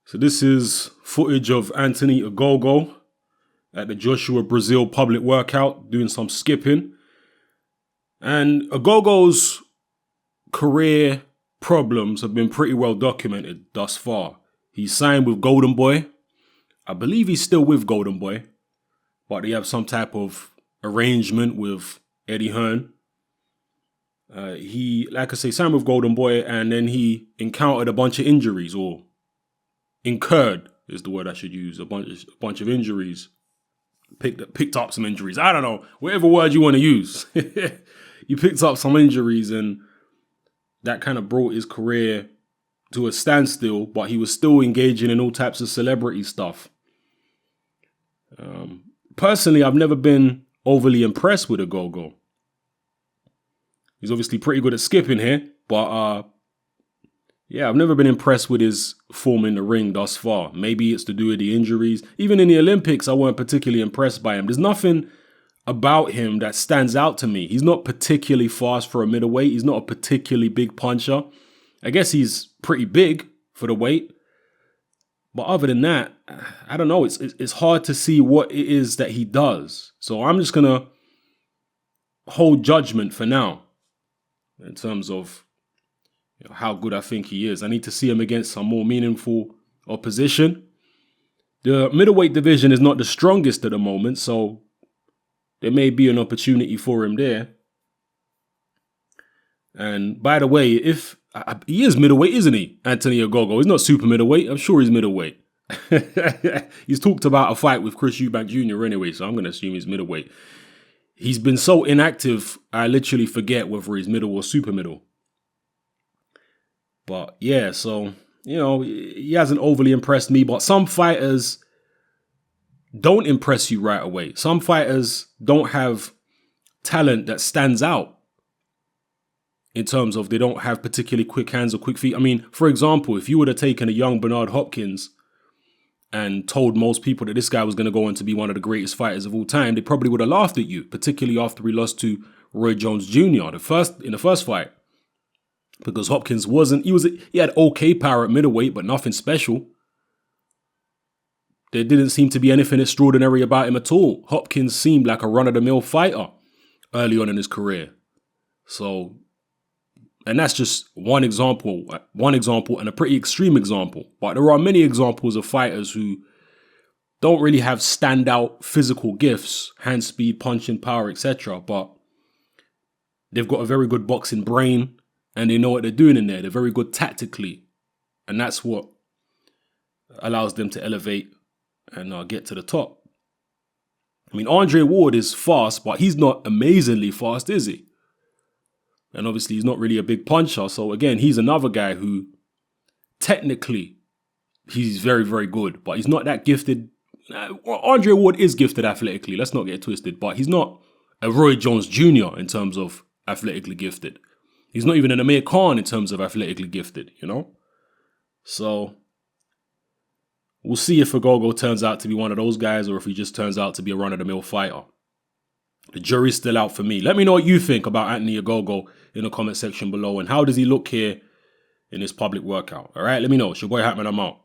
So this is footage of Anthony Ogogo at the Joshua Breazeale public workout doing some skipping. And Ogogo's career problems have been pretty well documented thus far. He signed with Golden Boy. I believe he's still with Golden Boy, but they have some type of arrangement with Eddie Hearn. He, like I say, signed with Golden Boy, and then he encountered a bunch of injuries, or incurred is the word I should use, a bunch of injuries. Picked up some injuries. I don't know, whatever word you want to use. You picked up some injuries, and that kind of brought his career to a standstill, but he was still engaging in all types of celebrity stuff. Personally, I've never been overly impressed with Ogogo. He's obviously pretty good at skipping here, but yeah, I've never been impressed with his form in the ring thus far. Maybe it's to do with the injuries. Even in the Olympics, I weren't particularly impressed by him. There's nothing about him that stands out to me. He's not particularly fast for a middleweight. He's not a particularly big puncher. I guess he's pretty big for the weight. But other than that, I don't know. It's hard to see what it is that he does. So I'm just going to hold judgment for now in terms of how good I think he is. I need to see him against some more meaningful opposition. The middleweight division is not the strongest at the moment, so there may be an opportunity for him there. And by the way, if he is middleweight, isn't he, Anthony Ogogo? He's not super middleweight. I'm sure he's middleweight. He's talked about a fight with Chris Eubank Jr. anyway, so I'm going to assume he's middleweight. He's been so inactive, I literally forget whether he's middle or super middle. But yeah, so, he hasn't overly impressed me. But some fighters don't impress you right away. Some fighters don't have talent that stands out in terms of they don't have particularly quick hands or quick feet. I mean, for example, if you would have taken a young Bernard Hopkins and told most people that this guy was going to go on to be one of the greatest fighters of all time, they probably would have laughed at you, particularly after he lost to Roy Jones Jr. in the first fight. Because Hopkins he had okay power at middleweight, but nothing special. There didn't seem to be anything extraordinary about him at all. Hopkins seemed like a run-of-the-mill fighter early on in his career. So, and that's just one example and a pretty extreme example. But there are many examples of fighters who don't really have standout physical gifts, hand speed, punching power, etc. But they've got a very good boxing brain, and they know what they're doing in there. They're very good tactically. And that's what allows them to elevate and get to the top. I mean, Andre Ward is fast, but he's not amazingly fast, is he? And obviously, he's not really a big puncher. So again, he's another guy who technically, he's very, very good, but he's not that gifted. Andre Ward is gifted athletically. Let's not get twisted, but he's not a Roy Jones Jr. in terms of athletically gifted. He's not even an Amir Khan in terms of athletically gifted, So we'll see if Ogogo turns out to be one of those guys or if he just turns out to be a run-of-the-mill fighter. The jury's still out for me. Let me know what you think about Anthony Ogogo in the comment section below, and how does he look here in this public workout? All right, let me know. It's your boy Hatman. I'm out.